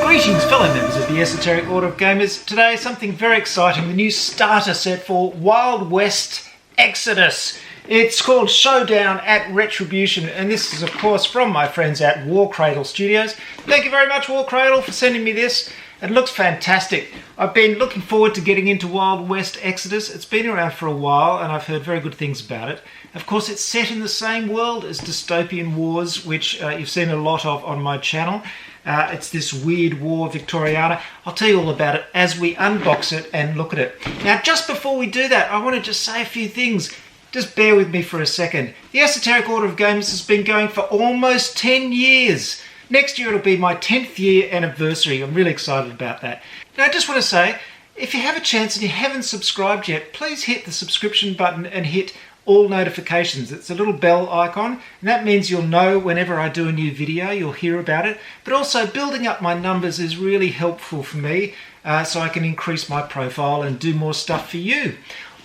Greetings fellow members of the Esoteric Order of Gamers. Today something very exciting, the new starter set for Wild West Exodus. It's called Showdown at Retribution, and this is of course from my friends at Warcradle Studios. Thank you very much Warcradle for sending me this. It looks fantastic. I've been looking forward to getting into Wild West Exodus. It's been around for a while and I've heard very good things about it. Of course it's set in the same world as Dystopian Wars, which you've seen a lot of on my channel. It's this weird war, Victoriana. I'll tell you all about it as we unbox it and look at it. Now just before we do that, I want to just say a few things. Just bear with me for a second. The Esoteric Order of Gamers has been going for almost 10 years. Next year it'll be my 10th year anniversary. I'm really excited about that. Now I just want to say, if you have a chance and you haven't subscribed yet, please hit the subscription button and hit all notifications. It's a little bell icon, and that means you'll know whenever I do a new video, you'll hear about it. But also building up my numbers is really helpful for me, so I can increase my profile and do more stuff for you.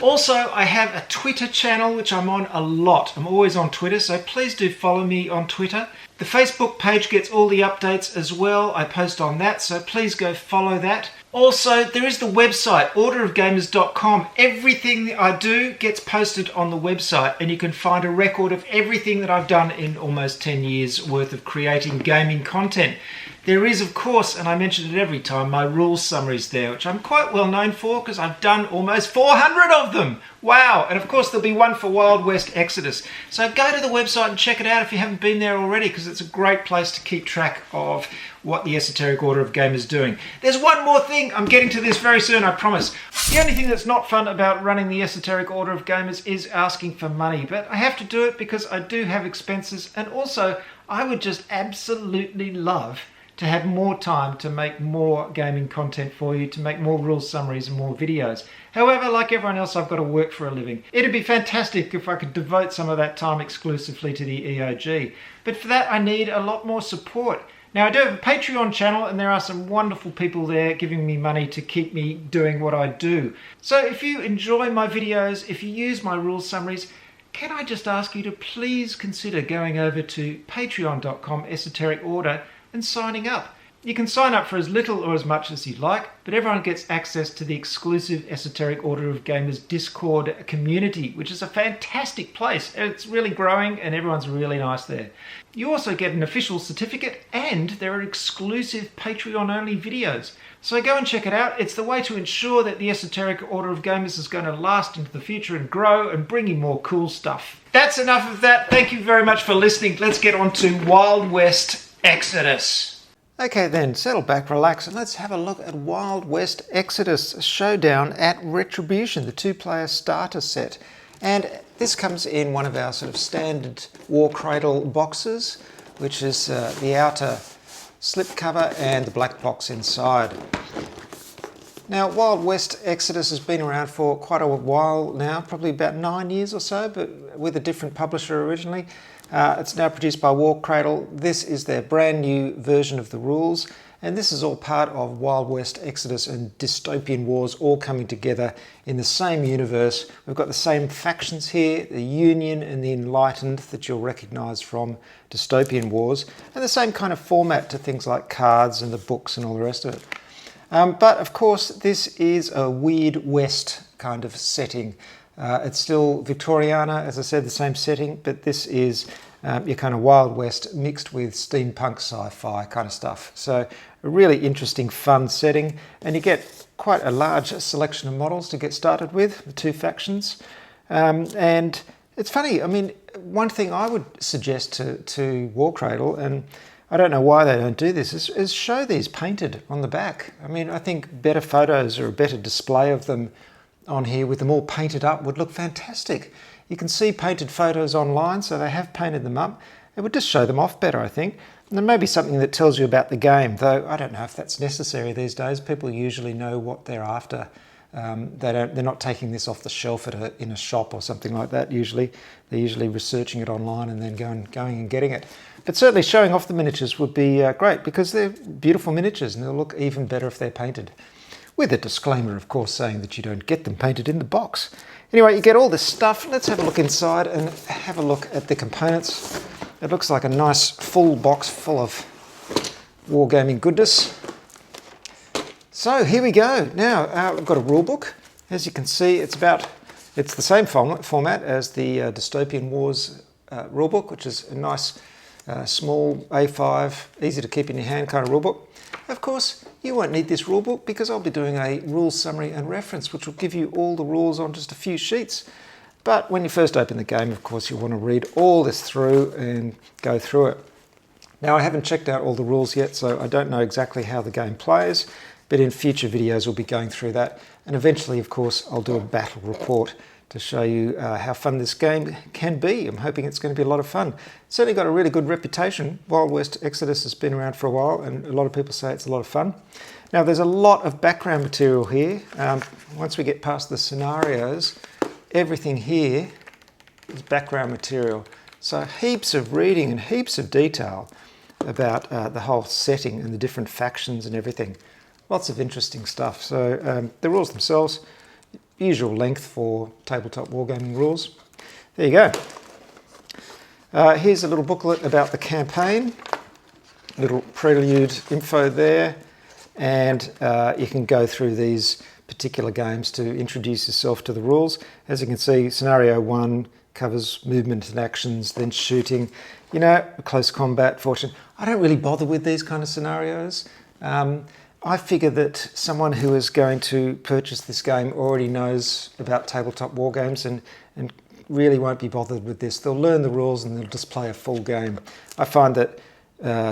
Also, I have a Twitter channel which I'm on a lot. I'm always on Twitter, so please do follow me on Twitter. The Facebook page gets all the updates as well. I post on that, so please go follow that. Also, there is the website, orderofgamers.com. Everything that I do gets posted on the website, and you can find a record of everything that I've done in almost 10 years worth of creating gaming content. There is, of course, and I mention it every time, my rules summaries there, which I'm quite well known for because I've done almost 400 of them. Wow! And of course there'll be one for Wild West Exodus. So go to the website and check it out if you haven't been there already, because it's a great place to keep track of what the Esoteric Order of Gamers is doing. There's one more thing. I'm getting to this very soon, I promise. The only thing that's not fun about running the Esoteric Order of Gamers is asking for money, but I have to do it because I do have expenses, and also I would just absolutely love to have more time to make more gaming content for you, to make more rules summaries and more videos. However, like everyone else, I've got to work for a living. It'd be fantastic if I could devote some of that time exclusively to the EOG. But for that, I need a lot more support. Now, I do have a Patreon channel, and there are some wonderful people there giving me money to keep me doing what I do. So if you enjoy my videos, if you use my rules summaries, can I just ask you to please consider going over to patreon.com Esoteric Order and signing up. You can sign up for as little or as much as you like, but everyone gets access to the exclusive Esoteric Order of Gamers Discord community, which is a fantastic place. It's really growing and everyone's really nice there. You also get an official certificate, and there are exclusive Patreon-only videos. So go and check it out. It's the way to ensure that the Esoteric Order of Gamers is going to last into the future and grow and bring you more cool stuff. That's enough of that. Thank you very much for listening. Let's get on to Wild West Exodus. Okay then, settle back, relax, and let's have a look at Wild West Exodus Showdown at Retribution, the two-player starter set. And this comes in one of our sort of standard Warcradle boxes, which is the outer slipcover and the black box inside. Now, Wild West Exodus has been around for quite a while now, probably about 9 years or so, but with a different publisher originally. It's now produced by Warcradle. This is their brand new version of the rules, and this is all part of Wild West Exodus and Dystopian Wars all coming together in the same universe. We've got the same factions here, the Union and the Enlightened that you'll recognise from Dystopian Wars, and the same kind of format to things like cards and the books and all the rest of it. But of course this is a Weird West kind of setting. It's still Victoriana, as I said, the same setting, but this is your kind of Wild West mixed with steampunk sci-fi kind of stuff. So a really interesting, fun setting, and you get quite a large selection of models to get started with, the two factions. And it's funny, I mean, one thing I would suggest to Warcradle, and I don't know why they don't do this, is show these painted on the back. I mean, I think better photos or a better display of them on here with them all painted up would look fantastic. You can see painted photos online, so they have painted them up. It would just show them off better, I think. And there may be something that tells you about the game, though I don't know if that's necessary these days. People usually know what they're after. They're not taking this off the shelf in a shop or something like that usually. They're usually researching it online and then going and getting it. But certainly showing off the miniatures would be great, because they're beautiful miniatures and they'll look even better if they're painted. With a disclaimer, of course, saying that you don't get them painted in the box. Anyway, you get all this stuff. Let's have a look inside and have a look at the components. It looks like a nice full box full of wargaming goodness. So here we go. Now I've got a rule book. As you can see, it's the same format as the Dystopian Wars rulebook, which is a nice small A5, easy to keep in your hand kind of rulebook. Of course, you won't need this rulebook because I'll be doing a rules summary and reference, which will give you all the rules on just a few sheets. But when you first open the game, of course, you want to read all this through and go through it. Now, I haven't checked out all the rules yet, so I don't know exactly how the game plays, but in future videos we'll be going through that. And eventually, of course, I'll do a battle report to show you how fun this game can be. I'm hoping it's going to be a lot of fun. It's certainly got a really good reputation. Wild West Exodus has been around for a while, and a lot of people say it's a lot of fun. Now, there's a lot of background material here. Once we get past the scenarios, everything here is background material. So heaps of reading and heaps of detail about the whole setting and the different factions and everything. Lots of interesting stuff. So the rules themselves, usual length for tabletop wargaming rules. There you go. Here's a little booklet about the campaign, little prelude info there, and you can go through these particular games to introduce yourself to the rules. As you can see, scenario 1 covers movement and actions, then shooting, you know, close combat, fortune. I don't really bother with these kind of scenarios. I figure that someone who is going to purchase this game already knows about tabletop war games and really won't be bothered with this. They'll learn the rules and they'll just play a full game. I find that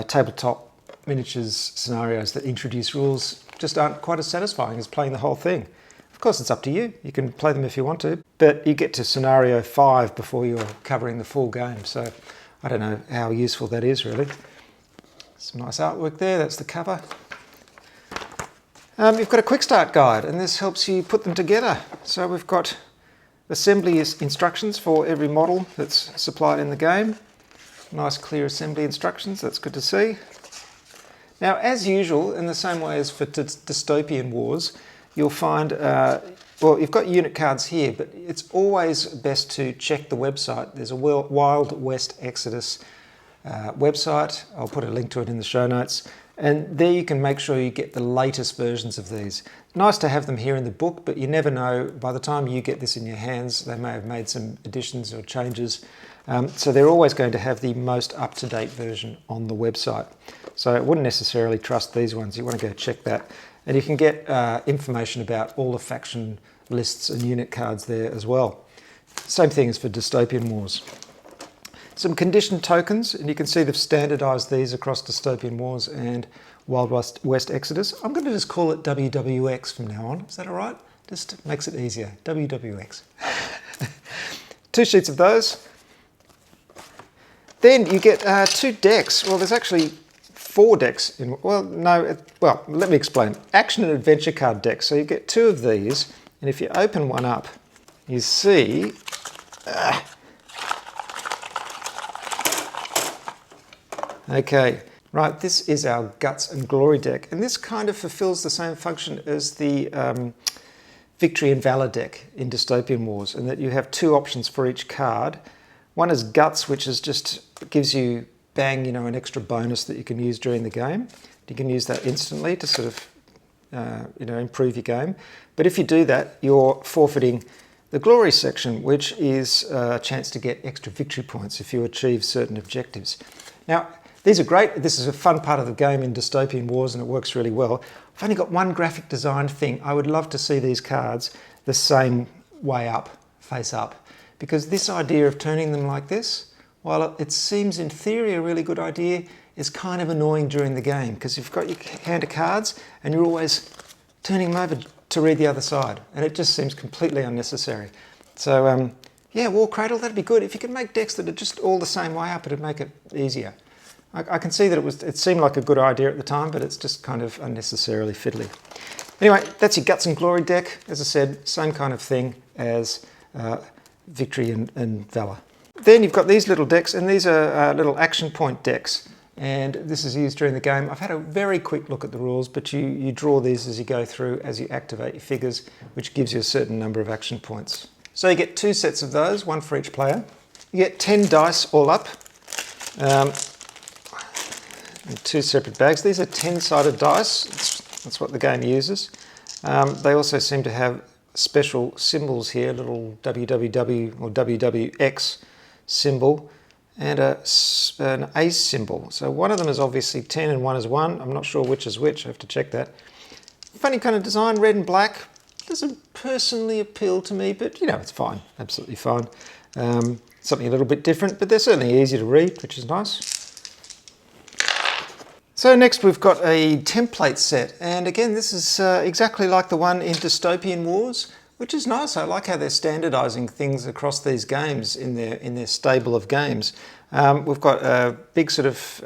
tabletop miniatures scenarios that introduce rules just aren't quite as satisfying as playing the whole thing. Of course, it's up to you. You can play them if you want to, but you get to scenario 5 before you're covering the full game. So I don't know how useful that is, really. Some nice artwork there. That's the cover. You've got a quick start guide, and this helps you put them together. So we've got assembly instructions for every model that's supplied in the game. Nice clear assembly instructions, that's good to see. Now, as usual, in the same way as for Dystopian Wars, you'll find, well, you've got unit cards here, but it's always best to check the website. There's a Wild West Exodus website. I'll put a link to it in the show notes. And there you can make sure you get the latest versions of these. Nice to have them here in the book, but you never know. By the time you get this in your hands, they may have made some additions or changes. So they're always going to have the most up-to-date version on the website. So I wouldn't necessarily trust these ones. You want to go check that. And you can get information about all the faction lists and unit cards there as well. Same thing as for Dystopian Wars. Some condition tokens, and you can see they've standardized these across Dystopian Wars and Wild West Exodus. I'm going to just call it WWX from now on. Is that all right? Just makes it easier. WWX. 2 sheets of those. Then you get 2 decks. Well, there's actually 4 decks. Well, let me explain. Action and adventure card decks. So you get 2 of these, and if you open one up, you see... Okay, right, this is our Guts and Glory deck, and this kind of fulfills the same function as the Victory and Valor deck in Dystopian Wars, in that you have 2 options for each card. One is Guts, which is just gives you, bang, you know, an extra bonus that you can use during the game. You can use that instantly to sort of, you know, improve your game. But if you do that, you're forfeiting the Glory section, which is a chance to get extra victory points if you achieve certain objectives. Now, these are great. This is a fun part of the game in Dystopian Wars, and it works really well. I've only got one graphic design thing. I would love to see these cards the same way up, face up, because this idea of turning them like this, while it seems in theory a really good idea, is kind of annoying during the game, because you've got your hand of cards and you're always turning them over to read the other side, and it just seems completely unnecessary. So yeah, War Cradle, that'd be good. If you could make decks that are just all the same way up, it'd make it easier. I can see that it seemed like a good idea at the time, but it's just kind of unnecessarily fiddly. Anyway, that's your Guts and Glory deck. As I said, same kind of thing as Victory and Valor. Then you've got these little decks, and these are little action point decks. And this is used during the game. I've had a very quick look at the rules, but you draw these as you go through, as you activate your figures, which gives you a certain number of action points. So you get 2 sets of those, 1 for each player. You get 10 dice all up. In 2 separate bags. These are 10-sided dice. It's That's what the game uses. They also seem to have special symbols here, little www or wwx symbol and an ace symbol. So one of them is obviously 10 and one is 1. I'm not sure which is which, I have to check that. Funny kind of design, red and black. Doesn't personally appeal to me, but you know, it's fine, absolutely fine. Something a little bit different, but they're certainly easy to read, which is nice. So next we've got a template set, and again this is exactly like the one in Dystopian Wars, which is nice. I like how they're standardising things across these games in their stable of games. We've got a big sort of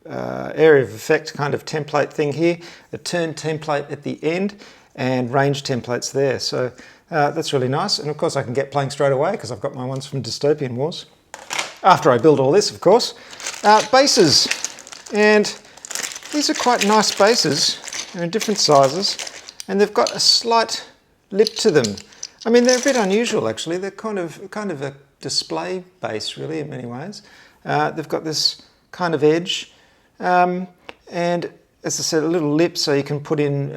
area of effect kind of template thing here, a turn template at the end, and range templates there. So that's really nice, and of course I can get playing straight away because I've got my ones from Dystopian Wars. After I build all this, of course. Bases. And these are quite nice bases. They're in different sizes and they've got a slight lip to them. I mean, they're a bit unusual actually. They're kind of a display base really in many ways. They've got this kind of edge and as I said, a little lip so you can put in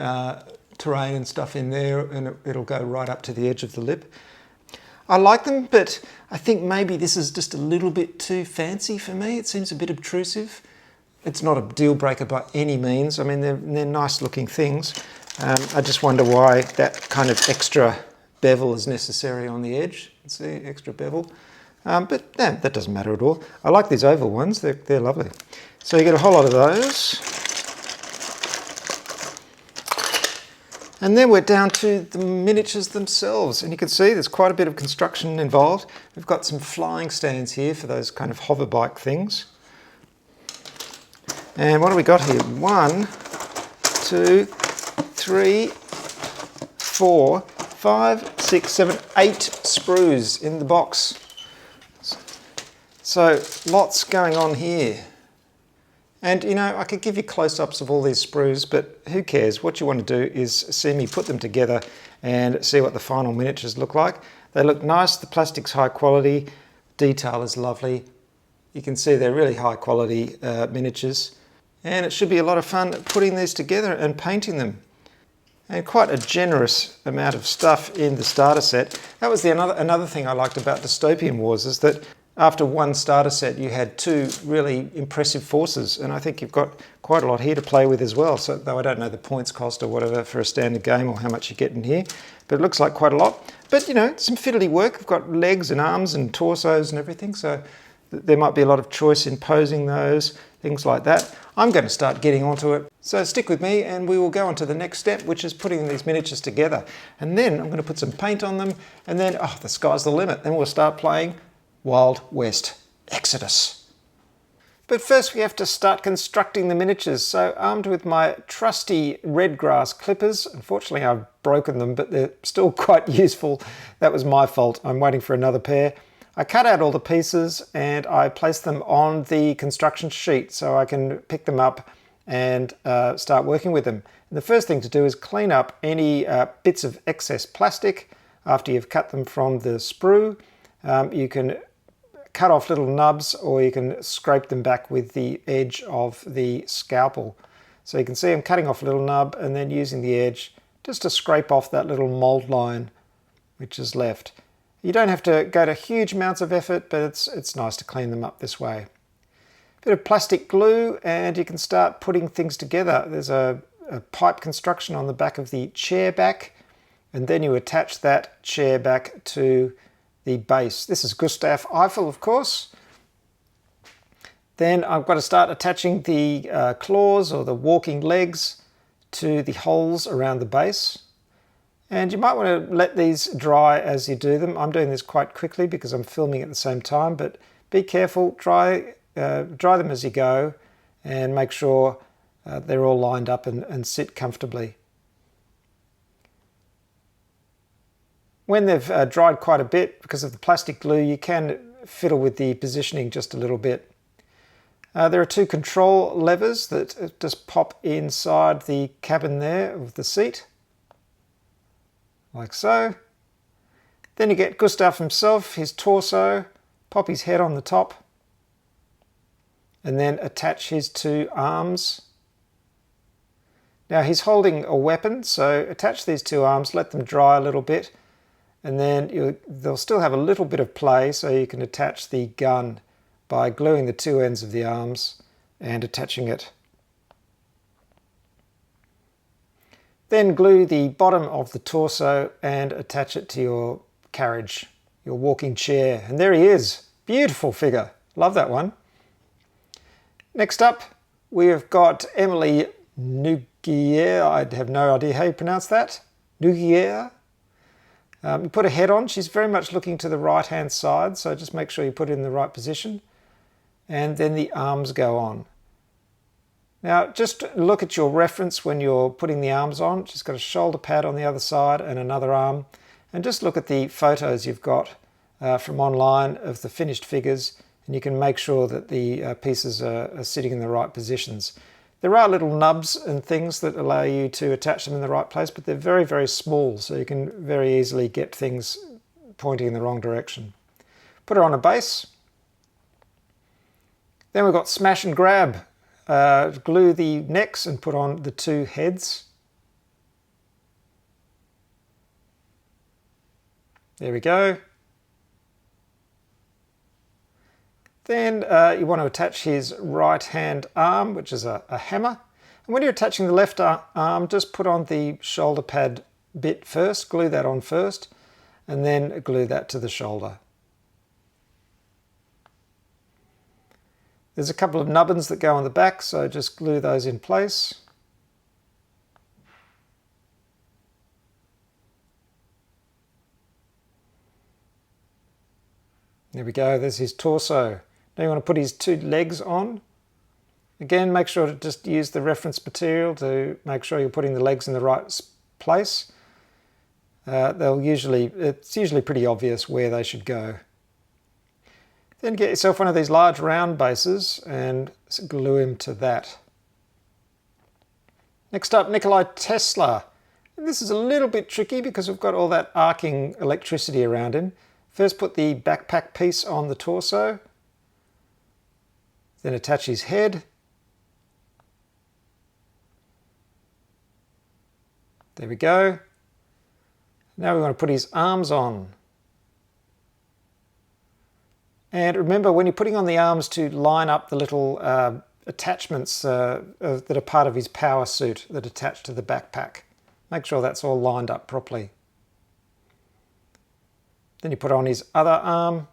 terrain and stuff in there and it'll go right up to the edge of the lip. I like them, but I think maybe this is just a little bit too fancy for me. It seems a bit obtrusive. It's not a deal breaker by any means. I mean, they're nice looking things. I just wonder why that kind of extra bevel is necessary on the edge. See, extra bevel. But that doesn't matter at all. I like these oval ones. They're lovely. So you get a whole lot of those. And then we're down to the miniatures themselves. And you can see there's quite a bit of construction involved. We've got some flying stands here for those kind of hover bike things. And what do we got here? 1, 2, 3, 4, 5, 6, 7, 8 sprues in the box. So lots going on here. And you know, I could give you close-ups of all these sprues, but who cares? What you want to do is see me put them together and see what the final miniatures look like. They look nice, the plastic's high quality, detail is lovely. You can see they're really high quality miniatures. And it should be a lot of fun putting these together and painting them. And quite a generous amount of stuff in the starter set. That was another thing I liked about Dystopian Wars, is that after one starter set you had 2 really impressive forces, and I think you've got quite a lot here to play with as well. So though I don't know the points cost or whatever for a standard game or how much you get in here, but it looks like quite a lot. But you know, some fiddly work. We've got legs and arms and torsos and everything, so there might be a lot of choice in posing those, things like that. I'm going to start getting onto it. So stick with me and we will go on to the next step, which is putting these miniatures together. And then I'm going to put some paint on them and then, oh, the sky's the limit. Then we'll start playing Wild West Exodus. But first we have to start constructing the miniatures. So armed with my trusty red grass clippers, unfortunately I've broken them, but they're still quite useful. That was my fault. I'm waiting for another pair. I cut out all the pieces and I placed them on the construction sheet so I can pick them up and start working with them. And the first thing to do is clean up any bits of excess plastic after you've cut them from the sprue. You can cut off little nubs or you can scrape them back with the edge of the scalpel. So you can see I'm cutting off a little nub and then using the edge just to scrape off that little mold line which is left. You don't have to go to huge amounts of effort, but it's nice to clean them up this way. Bit of plastic glue and you can start putting things together. There's a pipe construction on the back of the chair back, and then you attach that chair back to the base. This is Gustav Eiffel, of course. Then I've got to start attaching the claws or the walking legs to the holes around the base. And you might want to let these dry as you do them. I'm doing this quite quickly because I'm filming at the same time, but be careful, dry them as you go and make sure they're all lined up and sit comfortably. When they've dried quite a bit, because of the plastic glue, you can fiddle with the positioning just a little bit. There are 2 control levers that just pop inside the cabin there of the seat. Like so. Then you get Gustav himself, his torso, pop his head on the top, and then attach his 2 arms. Now he's holding a weapon, so attach these two arms, let them dry a little bit, and then they'll still have a little bit of play, so you can attach the gun by gluing the two ends of the arms and attaching it. Then glue the bottom of the torso and attach it to your carriage, your walking chair. And there he is. Beautiful figure. Love that one. Next up, we have got Emily Nugier. I have no idea how you pronounce that. Nugier. You put a head on. She's very much looking to the right-hand side, so just make sure you put it in the right position. And then the arms go on. Now, just look at your reference when you're putting the arms on. She's got a shoulder pad on the other side and another arm. And just look at the photos you've got from online of the finished figures, and you can make sure that the pieces are sitting in the right positions. There are little nubs and things that allow you to attach them in the right place, but they're very, very small, so you can very easily get things pointing in the wrong direction. Put her on a base. Then we've got smash and grab. Glue the necks and put on the two heads. There we go. Then you want to attach his right hand arm, which is a hammer. And when you're attaching the left arm, just put on the shoulder pad bit first, glue that on first, and then glue that to the shoulder. There's a couple of nubbins that go on the back, so just glue those in place. There we go, there's his torso. Now you want to put his two legs on. Again, make sure to just use the reference material to make sure you're putting the legs in the right place. It's usually pretty obvious where they should go. Then get yourself one of these large round bases and glue him to that. Next up, Nikola Tesla. And this is a little bit tricky because we've got all that arcing electricity around him. First put the backpack piece on the torso. Then attach his head. There we go. Now we want to put his arms on. And remember, when you're putting on the arms, to line up the little attachments that are part of his power suit that attach to the backpack. Make sure that's all lined up properly. Then you put on his other arm.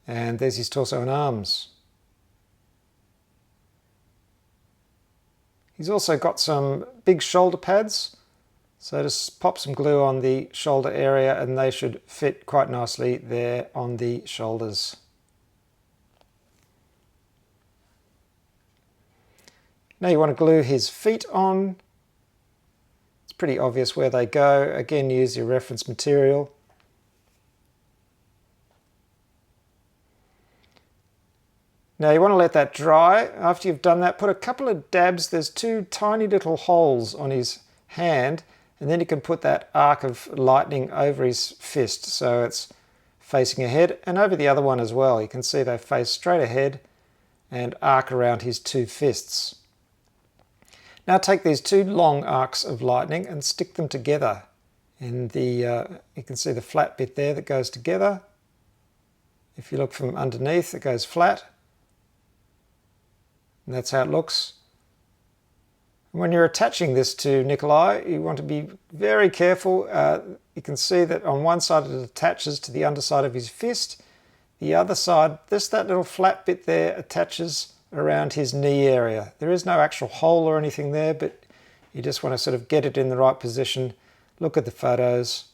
And there's his torso and arms. He's also got some big shoulder pads. So just pop some glue on the shoulder area and they should fit quite nicely there on the shoulders. Now you want to glue his feet on. It's pretty obvious where they go. Again, use your reference material. Now you want to let that dry. After you've done that, put a couple of dabs. There's two tiny little holes on his hand. And then you can put that arc of lightning over his fist, so it's facing ahead, and over the other one as well. You can see they face straight ahead and arc around his two fists. Now take these two long arcs of lightning and stick them together. In the you can see the flat bit there that goes together. If you look from underneath, it goes flat. And that's how it looks. When you're attaching this to Nikolai, you want to be very careful. You can see that on one side it attaches to the underside of his fist. The other side, that little flat bit there attaches around his knee area. There is no actual hole or anything there, but you just want to sort of get it in the right position. Look at the photos.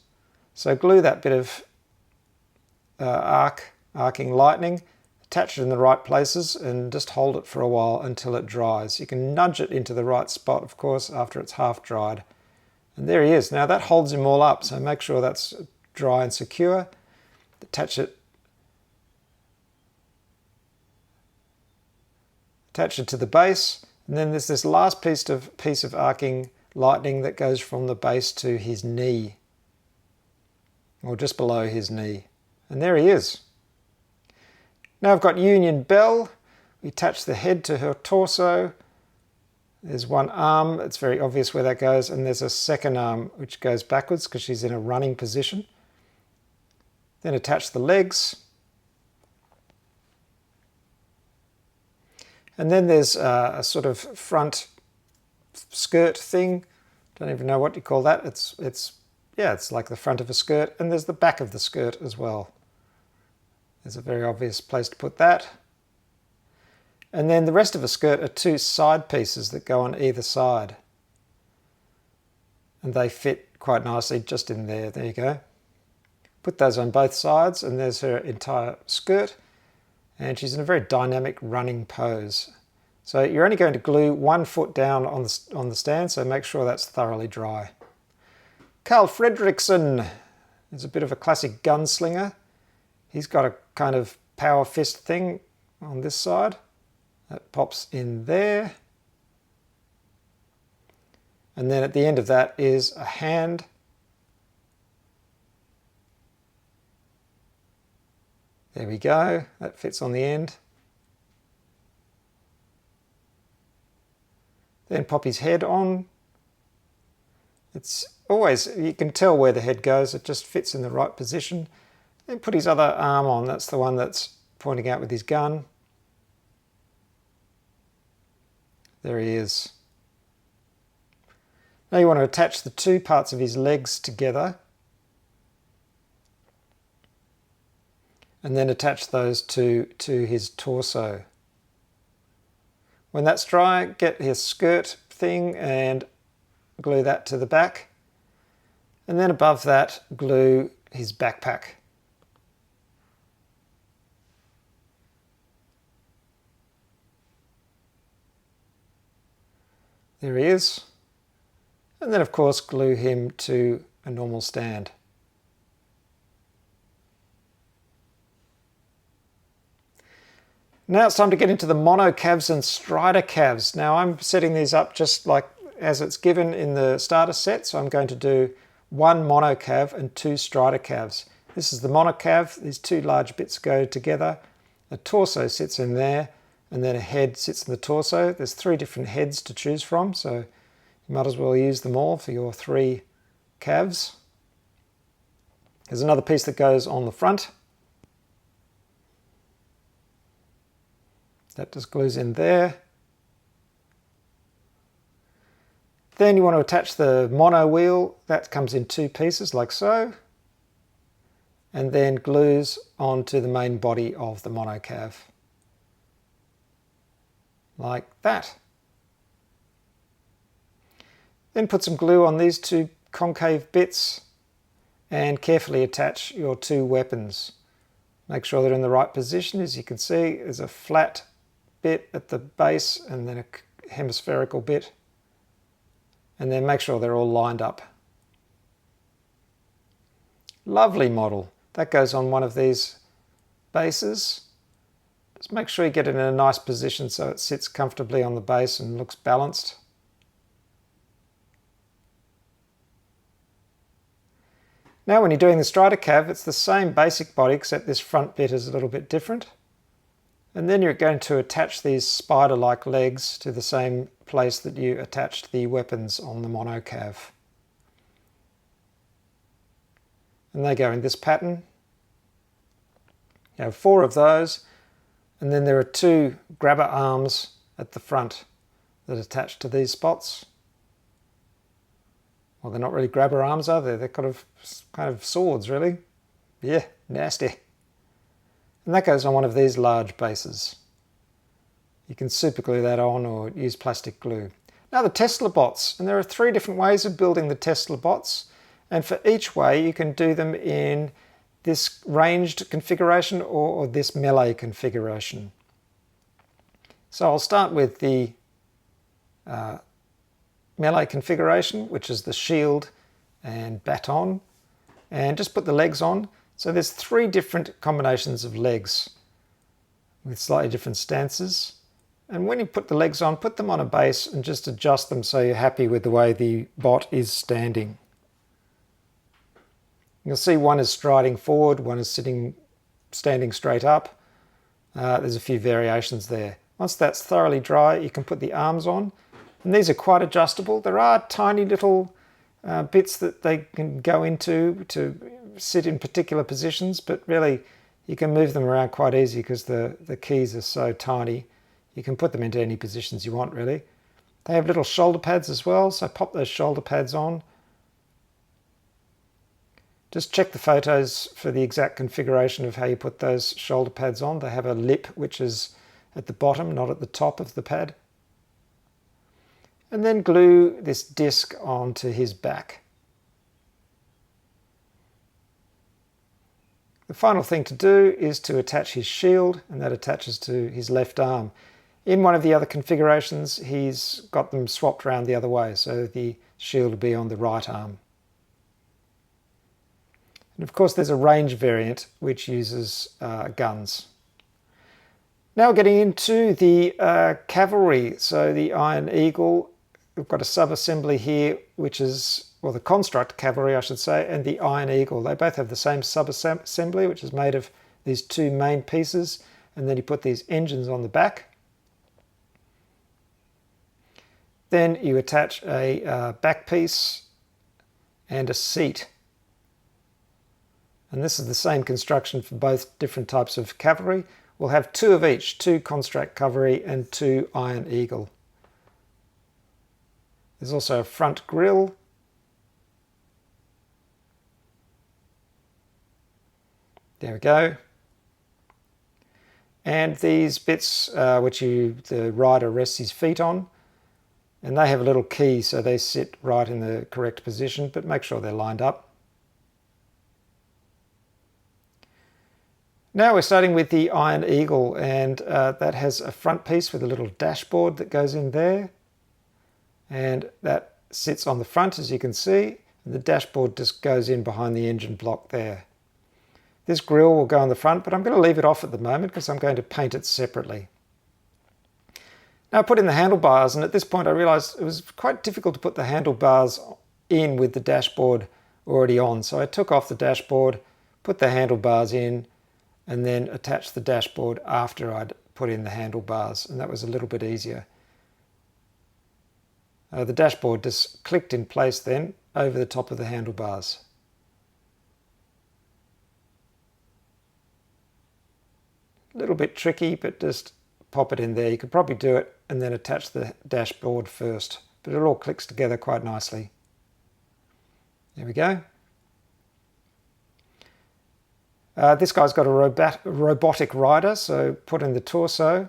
So glue that bit of arcing lightning. Attach it in the right places and just hold it for a while until it dries. You can nudge it into the right spot, of course, after it's half dried. And there he is. Now that holds him all up, so make sure that's dry and secure. Attach it to the base, and then there's this last piece of arcing lightning that goes from the base to his knee, or just below his knee. And there he is. Now I've got Union Bell. We attach the head to her torso, There's one arm, it's very obvious where that goes, and there's a second arm which goes backwards because she's in a running position. Then attach the legs. And then there's a sort of front skirt thing. Don't even know what you call that. It's like the front of a skirt, and there's the back of the skirt as well. There's a very obvious place to put that. And then the rest of a skirt are two side pieces that go on either side. And they fit quite nicely just in there. There you go. Put those on both sides, and there's her entire skirt. And she's in a very dynamic running pose. So you're only going to glue 1 foot down on the stand, so make sure that's thoroughly dry. Carl Fredrickson is a bit of a classic gunslinger. He's got a kind of power fist thing on this side that pops in there. And then at the end of that is a hand. There we go, that fits on the end. Then pop his head on. It's always, you can tell where the head goes, it just fits in the right position. Then put his other arm on, that's the one that's pointing out with his gun. There he is. Now you want to attach the two parts of his legs together. And then attach those to his torso. When that's dry, get his skirt thing and glue that to the back. And then above that, glue his backpack. There he is. And then of course glue him to a normal stand. Now it's time to get into the mono calves and strider calves. Now I'm setting these up just like as it's given in the starter set, so I'm going to do 1 mono calf and 2 strider calves. This is the mono calf, these two large bits go together, a torso sits in there, and then a head sits in the torso. There's 3 different heads to choose from, so you might as well use them all for your 3 calves. There's another piece that goes on the front. That just glues in there. Then you want to attach the mono wheel. That comes in 2 pieces like so. And then glues onto the main body of the mono calf. Like that. Then put some glue on these 2 concave bits and carefully attach your 2 weapons. Make sure they're in the right position. As you can see, there's a flat bit at the base and then a hemispherical bit. And then make sure they're all lined up. Lovely model. That goes on one of these bases. Just make sure you get it in a nice position so it sits comfortably on the base and looks balanced. Now when you're doing the strider calf, it's the same basic body except this front bit is a little bit different. And then you're going to attach these spider-like legs to the same place that you attached the weapons on the mono calf. And they go in this pattern. You have 4 of those, and then there are 2 grabber arms at the front that attach to these spots. Well, they're not really grabber arms, are they? They're kind of swords, really. Yeah, nasty. And that goes on one of these large bases. You can super glue that on or use plastic glue. Now the Tesla bots, and there are 3 different ways of building the Tesla bots, and for each way you can do them in this ranged configuration or this melee configuration. So I'll start with the melee configuration, which is the shield and baton, and just put the legs on. So there's 3 different combinations of legs with slightly different stances. And when you put the legs on, put them on a base and just adjust them so you're happy with the way the bot is standing. You'll see one is striding forward, one is standing straight up. There's a few variations there. Once that's thoroughly dry, you can put the arms on. And these are quite adjustable. There are tiny little bits that they can go into to sit in particular positions, but really you can move them around quite easy because the keys are so tiny. You can put them into any positions you want, really. They have little shoulder pads as well, so pop those shoulder pads on. Just check the photos for the exact configuration of how you put those shoulder pads on. They have a lip which is at the bottom, not at the top of the pad. And then glue this disc onto his back. The final thing to do is to attach his shield, and that attaches to his left arm. In one of the other configurations, he's got them swapped around the other way, so the shield will be on the right arm. And of course there's a range variant which uses guns. Now we're getting into the cavalry. So the Iron Eagle, we've got a sub-assembly here which is, well, the construct cavalry I should say, and the Iron Eagle. They both have the same sub-assembly which is made of these two main pieces, and then you put these engines on the back. Then you attach a back piece and a seat. And this is the same construction for both different types of cavalry. We'll have two of each, two construct cavalry and two Iron Eagle. There's also a front grille. There we go. And these bits which the rider rests his feet on, and they have a little key so they sit right in the correct position, but make sure they're lined up. Now we're starting with the Iron Eagle, and that has a front piece with a little dashboard that goes in there, and that sits on the front as you can see. The dashboard just goes in behind the engine block there. This grille will go on the front, but I'm going to leave it off at the moment because I'm going to paint it separately. Now I put in the handlebars, and at this point I realized it was quite difficult to put the handlebars in with the dashboard already on. So I took off the dashboard, put the handlebars in, and then attach the dashboard after I'd put in the handlebars, and that was a little bit easier. The dashboard just clicked in place then over the top of the handlebars. A little bit tricky, but just pop it in there. You could probably do it and then attach the dashboard first, but it all clicks together quite nicely. There we go. This guy's got a robotic rider, so put in the torso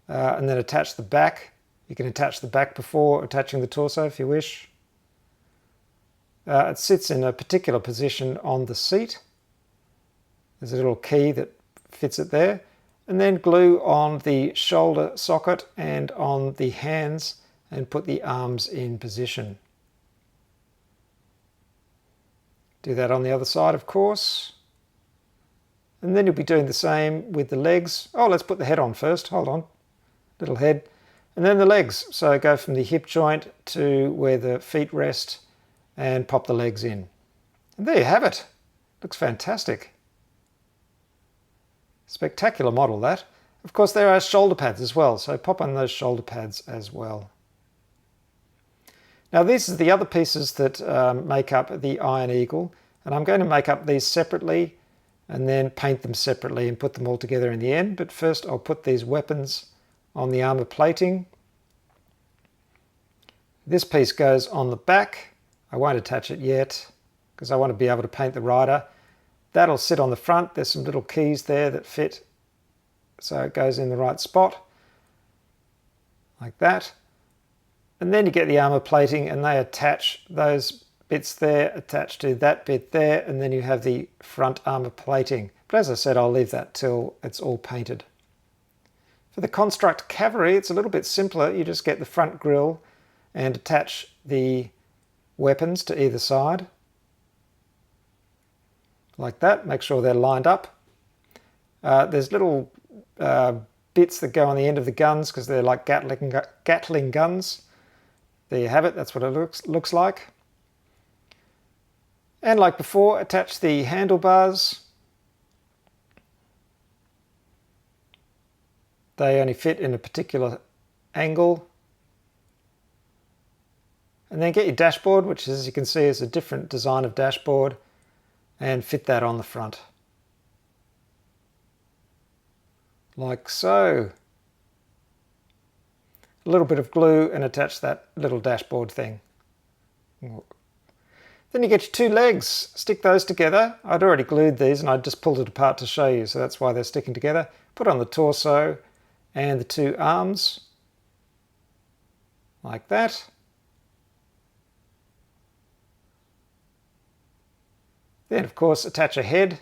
and then attach the back. You can attach the back before attaching the torso if you wish. It sits in a particular position on the seat. There's a little key that fits it there. And then glue on the shoulder socket and on the hands and put the arms in position. Do that on the other side, of course. And then you'll be doing the same with the legs. Oh, let's put the head on first. Hold on. Little head. And then the legs. So go from the hip joint to where the feet rest and pop the legs in. And there you have it. Looks fantastic. Spectacular model, that. Of course, there are shoulder pads as well, so pop on those shoulder pads as well. Now, these are the other pieces that make up the Iron Eagle, and I'm going to make up these separately and then paint them separately and put them all together in the end. But first I'll put these weapons on the armor plating. This piece goes on the back. I won't attach it yet because I want to be able to paint the rider. That'll sit on the front. There's some little keys there that fit so it goes in the right spot like that. And then you get the armor plating and they attach those bits there attached to that bit there, and then you have the front armor plating. But as I said, I'll leave that till it's all painted. For the construct cavalry, it's a little bit simpler. You just get the front grille and attach the weapons to either side like that. Make sure they're lined up. There's little bits that go on the end of the guns because they're like Gatling guns. There you have it. That's what it looks like. And like before, attach the handlebars. They only fit in a particular angle. And then get your dashboard, which as you can see is a different design of dashboard, and fit that on the front. Like so. A little bit of glue and attach that little dashboard thing. Then you get your 2 legs, stick those together. I'd already glued these and I just pulled it apart to show you, so that's why they're sticking together. Put on the torso and the 2 arms, like that. Then of course attach a head.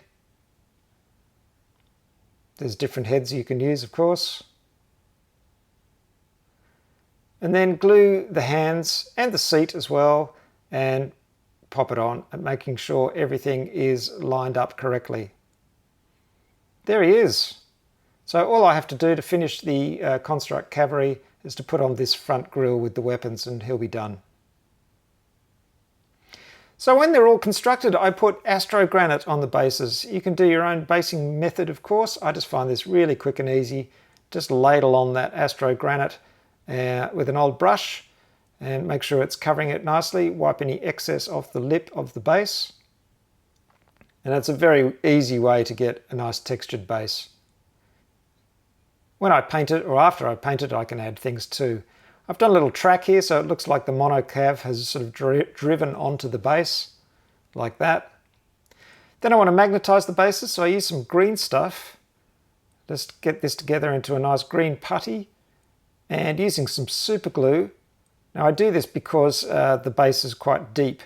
There's different heads you can use, of course. And then glue the hands and the seat as well and pop it on, and making sure everything is lined up correctly. There he is. So all I have to do to finish the construct cavalry is to put on this front grille with the weapons and he'll be done. So when they're all constructed, I put astro granite on the bases. You can do your own basing method, of course. I just find this really quick and easy. Just ladle on that astro granite with an old brush and make sure it's covering it nicely. Wipe any excess off the lip of the base. And it's a very easy way to get a nice textured base. When I paint it, or after I paint it, I can add things too. I've done a little track here so it looks like the monocav has sort of driven onto the base, like that. Then I want to magnetize the bases, so I use some green stuff. Just get this together into a nice green putty, and using some super glue. Now I do this because the base is quite deep,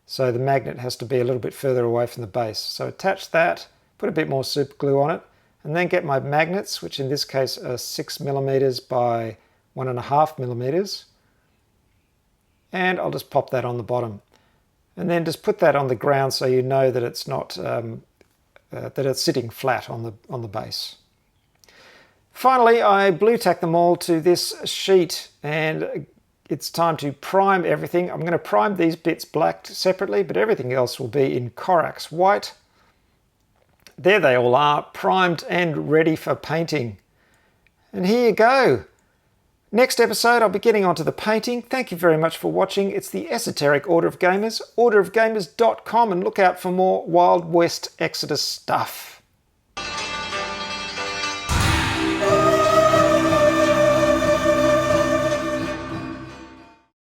so the magnet has to be a little bit further away from the base. So attach that, put a bit more super glue on it, and then get my magnets, which in this case are 6mm by 1.5mm, and I'll just pop that on the bottom. And then just put that on the ground so you know that it's not that it's sitting flat on the base. Finally, I blue tack them all to this sheet, and it's time to prime everything. I'm going to prime these bits black separately, but everything else will be in Corax white. There they all are, primed and ready for painting. And here you go. Next episode, I'll be getting onto the painting. Thank you very much for watching. It's the Esoteric Order of Gamers, orderofgamers.com, and look out for more Wild West Exodus stuff.